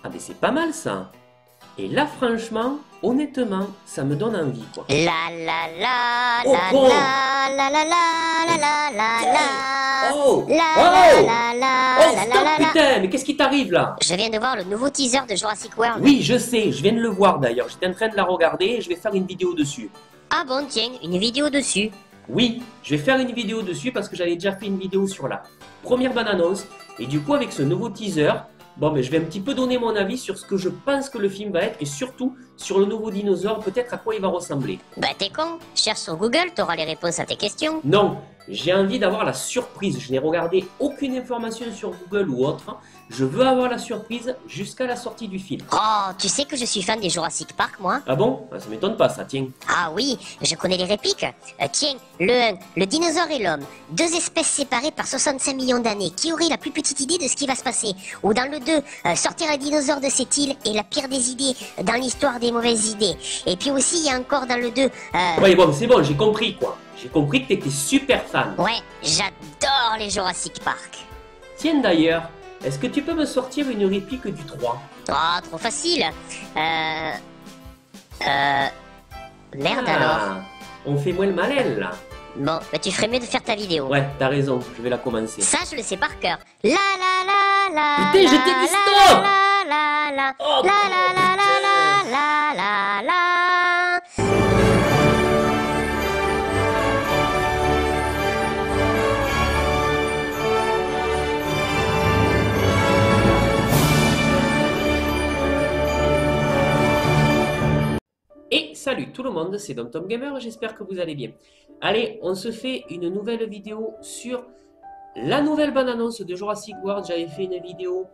Ah mais c'est pas mal ça. Et là franchement, honnêtement, ça me donne envie quoi. La la la Oh la con! la la la la la la la Oh! la Oh! la la la Oh la la stop la la. putain, mais qu'est-ce qui t'arrive là? Je viens de voir le nouveau teaser de Jurassic World. Oui, je sais, je viens de le voir d'ailleurs. J'étais en train de la regarder et je vais faire une vidéo dessus. Ah bon, tiens, une vidéo dessus. Oui, je vais faire une vidéo dessus parce que j'avais déjà fait une vidéo sur la première bande-annonce. Et du coup, avec ce nouveau teaser, bon, mais je vais un petit peu donner mon avis sur ce que je pense que le film va être et surtout sur le nouveau dinosaure, peut-être à quoi il va ressembler. Bah t'es con, cherche sur Google, t'auras les réponses à tes questions. Non, j'ai envie d'avoir la surprise. Je n'ai regardé aucune information sur Google ou autre. Je veux avoir la surprise jusqu'à la sortie du film. Oh, tu sais que je suis fan des Jurassic Park, moi. Ah bon? Ah, ça m'étonne pas ça, tiens. Ah oui, je connais les répliques. Tiens, le 1, le dinosaure et l'homme, deux espèces séparées par 65 millions d'années. Qui aurait la plus petite idée de ce qui va se passer? Ou dans le 2, sortir un dinosaure de cette île est la pire des idées dans l'histoire des mauvaises idées. Et puis aussi, il y a encore dans le 2, Ouais, bon, c'est bon, j'ai compris quoi. J'ai compris que t'étais super fan. ouais, j'adore les Jurassic Park. Tiens d'ailleurs, est-ce que tu peux me sortir une réplique du 3? Oh, trop facile. Merde alors. On fait moins le malin là. Bon, bah tu ferais mieux de faire ta vidéo. Ouais, t'as raison, je vais la commencer. Ça, je le sais par cœur. La la la la. Putain, je la, t'ai dit la, stop. La la la Oh, la la la putain. la la la la. Et salut tout le monde, c'est Dom Tom Gamer, j'espère que vous allez bien. Allez, on se fait une nouvelle vidéo sur la nouvelle bande-annonce de Jurassic World. J'avais fait une vidéo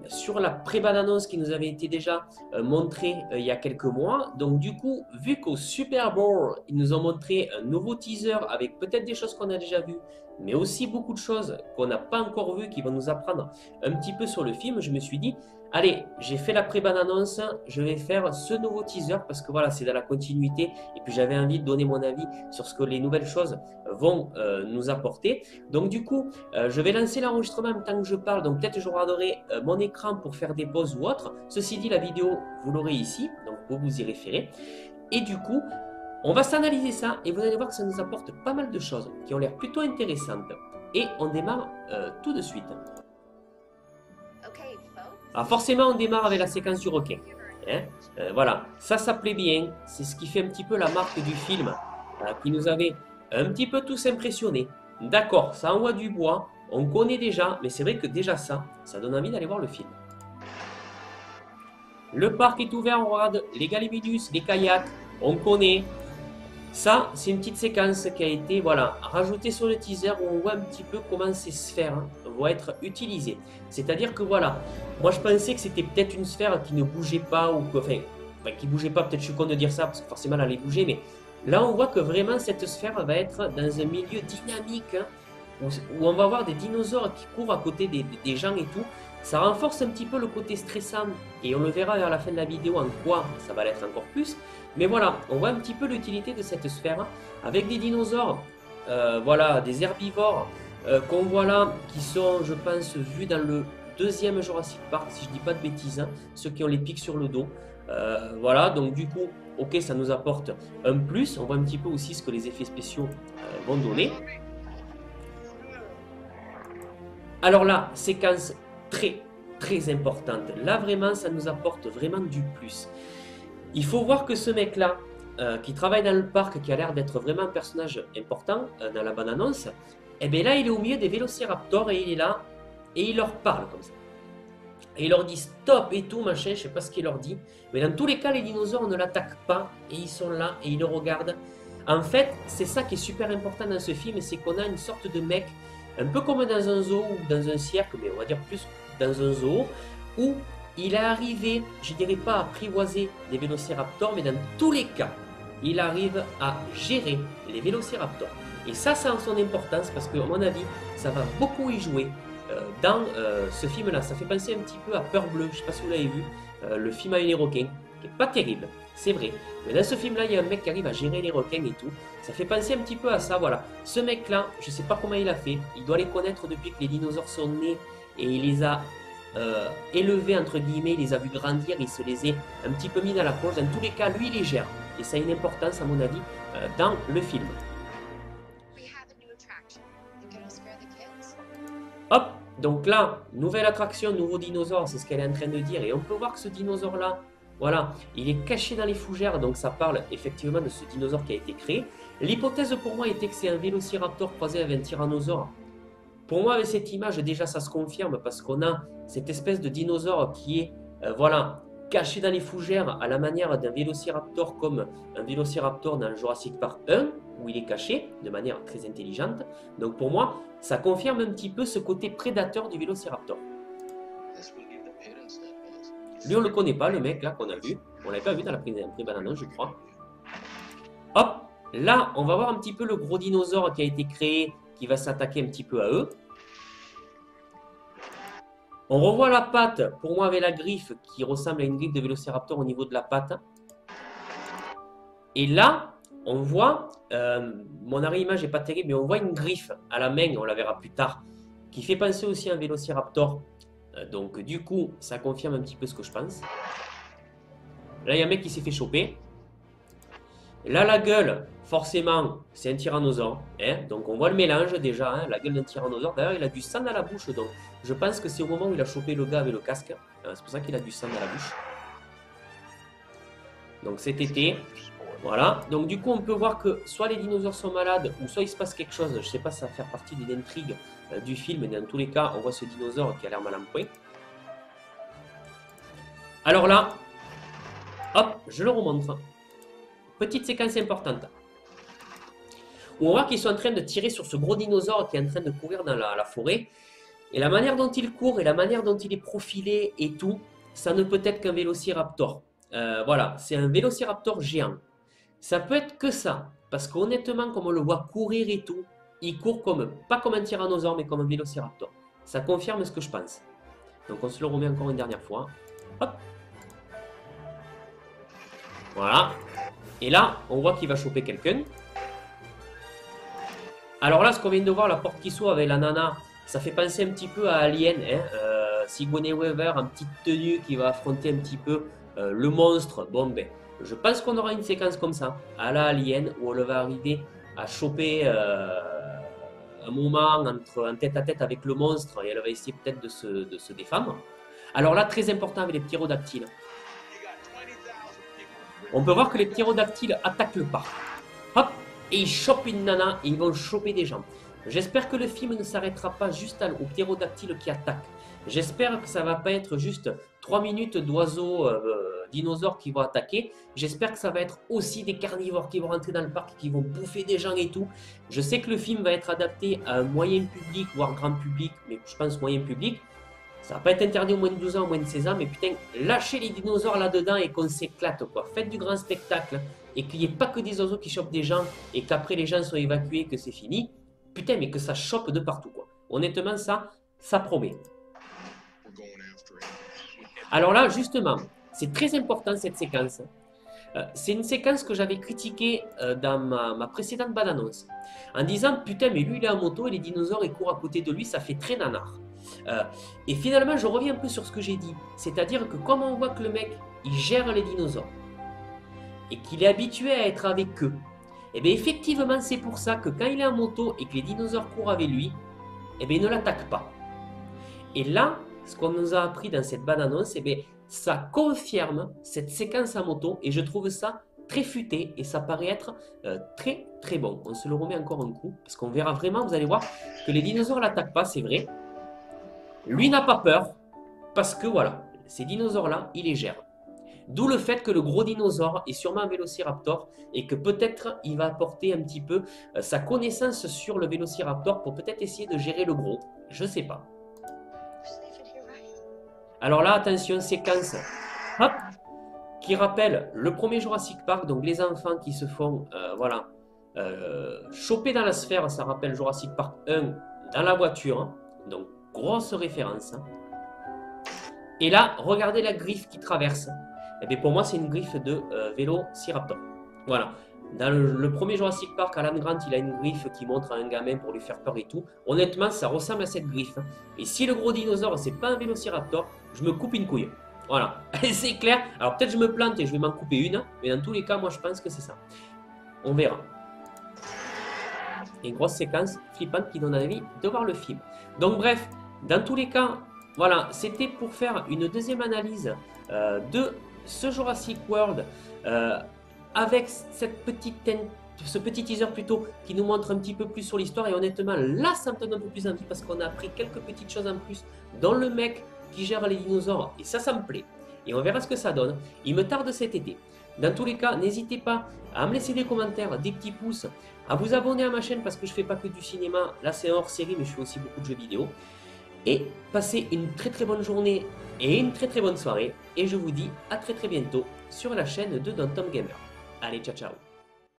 sur la pré-bande-annonce qui nous avait été déjà montrée il y a quelques mois. Donc du coup, vu qu'au Super Bowl, ils nous ont montré un nouveau teaser avec peut-être des choses qu'on a déjà vues, mais aussi beaucoup de choses qu'on n'a pas encore vues, qui vont nous apprendre un petit peu sur le film, je me suis dit, allez, j'ai fait la pré-bande-annonce, je vais faire ce nouveau teaser parce que voilà, c'est dans la continuité et puis j'avais envie de donner mon avis sur ce que les nouvelles choses vont nous apporter. Donc du coup, je vais lancer l'enregistrement en même temps que je parle, donc peut-être je regarderai mon écran pour faire des pauses ou autre. Ceci dit, la vidéo, vous l'aurez ici, donc vous vous y référez. Et du coup, on va s'analyser ça et vous allez voir que ça nous apporte pas mal de choses qui ont l'air plutôt intéressantes. Et on démarre tout de suite. Alors forcément, on démarre avec la séquence du requin. Hein, voilà, ça plaît bien. C'est ce qui fait un petit peu la marque du film qui nous avait un petit peu tous impressionnés. D'accord, ça envoie du bois, on connaît déjà, mais c'est vrai que déjà ça donne envie d'aller voir le film. Le parc est ouvert, on regarde les galiminus, les kayaks, on connaît. Ça, c'est une petite séquence qui a été voilà, rajoutée sur le teaser où on voit un petit peu comment ces sphères vont être utilisées. C'est-à-dire que voilà, moi je pensais que c'était peut-être une sphère qui ne bougeait pas, ou que, enfin qui bougeait pas, peut-être je suis con de dire ça, parce que forcément elle allait bouger, mais là on voit que vraiment cette sphère va être dans un milieu dynamique, où on va avoir des dinosaures qui courent à côté des gens et tout. Ça renforce un petit peu le côté stressant, et on le verra vers la fin de la vidéo en quoi ça va l'être encore plus. Mais voilà, on voit un petit peu l'utilité de cette sphère, avec des dinosaures, voilà, des herbivores, qu'on voit là, qui sont, je pense, vus dans le deuxième Jurassic Park, si je dis pas de bêtises, ceux qui ont les pics sur le dos. Voilà, donc du coup, ok, ça nous apporte un plus. On voit un petit peu aussi ce que les effets spéciaux vont donner. Alors là, séquence très importante. Là, vraiment, ça nous apporte vraiment du plus. Il faut voir que ce mec-là, qui travaille dans le parc, qui a l'air d'être vraiment un personnage important dans la bande-annonce, et bien là, il est au milieu des vélociraptors et il est là, et il leur parle comme ça. Et il leur dit stop et tout, machin, je sais pas ce qu'il leur dit. Mais dans tous les cas, les dinosaures ne l'attaquent pas, et ils sont là, et ils le regardent. En fait, c'est ça qui est super important dans ce film, c'est qu'on a une sorte de mec, un peu comme dans un zoo ou dans un cirque, mais on va dire plus dans un zoo, où il est arrivé, je dirais pas à apprivoiser les vélociraptors, mais dans tous les cas, il arrive à gérer les vélociraptors. Et ça a son importance parce que, à mon avis, ça va beaucoup y jouer dans ce film-là. Ça fait penser un petit peu à Peur Bleue, je sais pas si vous l'avez vu, le film avec les requins, qui est pas terrible, c'est vrai. Mais dans ce film-là, il y a un mec qui arrive à gérer les requins et tout. Ça fait penser un petit peu à ça, voilà. Ce mec-là, je sais pas comment il a fait, il doit les connaître depuis que les dinosaures sont nés et il les a élevés, entre guillemets, il les a vus grandir, il se les est un petit peu mis dans la poche. Dans tous les cas, lui, il les gère. Et ça a une importance, à mon avis, dans le film. Hop, donc là, nouvelle attraction, nouveau dinosaure, c'est ce qu'elle est en train de dire. Et on peut voir que ce dinosaure-là, voilà, il est caché dans les fougères, donc ça parle effectivement de ce dinosaure qui a été créé. L'hypothèse pour moi était que c'est un vélociraptor croisé avec un tyrannosaure. Pour moi, avec cette image, déjà, ça se confirme parce qu'on a cette espèce de dinosaure qui est, voilà, caché dans les fougères à la manière d'un vélociraptor comme un vélociraptor dans Jurassic Park 1, où il est caché de manière très intelligente. Donc pour moi, ça confirme un petit peu ce côté prédateur du vélociraptor. Lui, on ne le connaît pas, le mec là qu'on a vu. On ne l'avait pas vu dans la pré-bande-annonce, je crois. Hop, là, on va voir un petit peu le gros dinosaure qui a été créé, qui va s'attaquer un petit peu à eux. On revoit la patte, pour moi avec la griffe, qui ressemble à une griffe de vélociraptor au niveau de la patte. Et là, on voit, mon arrêt-image n'est pas terrible, mais on voit une griffe à la main, on la verra plus tard, qui fait penser aussi à un vélociraptor. Donc du coup, ça confirme un petit peu ce que je pense. Là, il y a un mec qui s'est fait choper. Là, la gueule, forcément, c'est un tyrannosaure. Hein, donc on voit le mélange déjà, hein, la gueule d'un tyrannosaure. D'ailleurs, il a du sang dans la bouche, donc je pense que c'est au moment où il a chopé le gars avec le casque. C'est pour ça qu'il a du sang dans la bouche. Donc cet été, voilà. Donc du coup, on peut voir que soit les dinosaures sont malades, ou soit il se passe quelque chose. Je ne sais pas si ça va faire partie d'une intrigue du film, mais dans tous les cas, on voit ce dinosaure qui a l'air mal en point. Alors là, hop, je le remontre. Petite séquence importante. Où on voit qu'ils sont en train de tirer sur ce gros dinosaure qui est en train de courir dans la forêt. Et la manière dont il court et la manière dont il est profilé et tout, ça ne peut être qu'un vélociraptor. Voilà, c'est un vélociraptor géant. Ça peut être que ça. Parce qu'honnêtement, comme on le voit courir et tout, il court comme, pas comme un tyrannosaure, mais comme un vélociraptor. Ça confirme ce que je pense. Donc on se le remet encore une dernière fois. Hop. Voilà. Et là, on voit qu'il va choper quelqu'un. Alors là, ce qu'on vient de voir, la porte qui s'ouvre avec la nana, ça fait penser un petit peu à Alien. Hein, Sigourney Weaver en petite tenue qui va affronter un petit peu le monstre. Bon, ben, je pense qu'on aura une séquence comme ça, à la Alien, où elle va arriver à choper un moment entre un tête-à-tête avec le monstre et elle va essayer peut-être de se défendre. Alors là, très important avec les ptérodactyles. On peut voir que les ptérodactyles attaquent le parc. Hop, et ils chopent une nana, et ils vont choper des gens. J'espère que le film ne s'arrêtera pas juste aux ptérodactyles qui attaquent. J'espère que ça va pas être juste 3 minutes d'oiseaux dinosaures qui vont attaquer. J'espère que ça va être aussi des carnivores qui vont rentrer dans le parc, qui vont bouffer des gens et tout. Je sais que le film va être adapté à un moyen public, voire grand public, mais je pense moyen public. Ça va pas être interdit au moins de 12 ans, au moins de 16 ans, mais putain, lâchez les dinosaures là-dedans et qu'on s'éclate, quoi. Faites du grand spectacle et qu'il n'y ait pas que des oiseaux qui chopent des gens et qu'après les gens sont évacués, que c'est fini. Putain, mais que ça chope de partout, quoi. Honnêtement, ça promet. Alors là, justement, c'est très important cette séquence. C'est une séquence que j'avais critiquée dans ma précédente bande-annonce. En disant, putain, mais lui il est en moto et les dinosaures ils courent à côté de lui, ça fait très nanar. Et finalement, je reviens un peu sur ce que j'ai dit. C'est-à-dire que comme on voit que le mec, il gère les dinosaures et qu'il est habitué à être avec eux, et bien effectivement, c'est pour ça que quand il est en moto et que les dinosaures courent avec lui, et bien il ne l'attaque pas. Et là, ce qu'on nous a appris dans cette bande-annonce, et bien ça confirme cette séquence à moto et je trouve ça très futé et ça paraît être très très bon. On se le remet encore un coup parce qu'on verra vraiment, vous allez voir que les dinosaures ne l'attaquent pas, c'est vrai. Lui n'a pas peur parce que voilà, ces dinosaures-là, il les gère. D'où le fait que le gros dinosaure est sûrement un vélociraptor et que peut-être il va apporter un petit peu sa connaissance sur le vélociraptor pour peut-être essayer de gérer le gros. Je sais pas. Alors là, attention, séquence hop, qui rappelle le premier Jurassic Park, donc les enfants qui se font voilà, choper dans la sphère, ça rappelle Jurassic Park 1 dans la voiture, hein, donc grosse référence. Hein. Et là, regardez la griffe qui traverse. Et bien pour moi, c'est une griffe de vélociraptor. Voilà. Dans le premier Jurassic Park, Alan Grant, il a une griffe qui montre à un gamin pour lui faire peur et tout. Honnêtement, ça ressemble à cette griffe, hein. Et si le gros dinosaure, c'est pas un vélociraptor, je me coupe une couille. Voilà, c'est clair. Alors peut-être je me plante et je vais m'en couper une, mais dans tous les cas, moi je pense que c'est ça. On verra. Et une grosse séquence flippante qui donne envie de voir le film. Donc bref, dans tous les cas, voilà, c'était pour faire une deuxième analyse de ce Jurassic World avec ce petit teaser plutôt qui nous montre un petit peu plus sur l'histoire. Et honnêtement, là, ça me donne un peu plus envie parce qu'on a appris quelques petites choses en plus dans le mec qui gère les dinosaures. Et ça me plaît. Et on verra ce que ça donne. Il me tarde cet été. Dans tous les cas, n'hésitez pas à me laisser des commentaires, des petits pouces, à vous abonner à ma chaîne parce que je fais pas que du cinéma. Là, c'est un hors série, mais je fais aussi beaucoup de jeux vidéo. Et passez une très bonne journée et une très bonne soirée. Et je vous dis à très bientôt sur la chaîne de Don Tom Gamer. Allez, ciao ciao.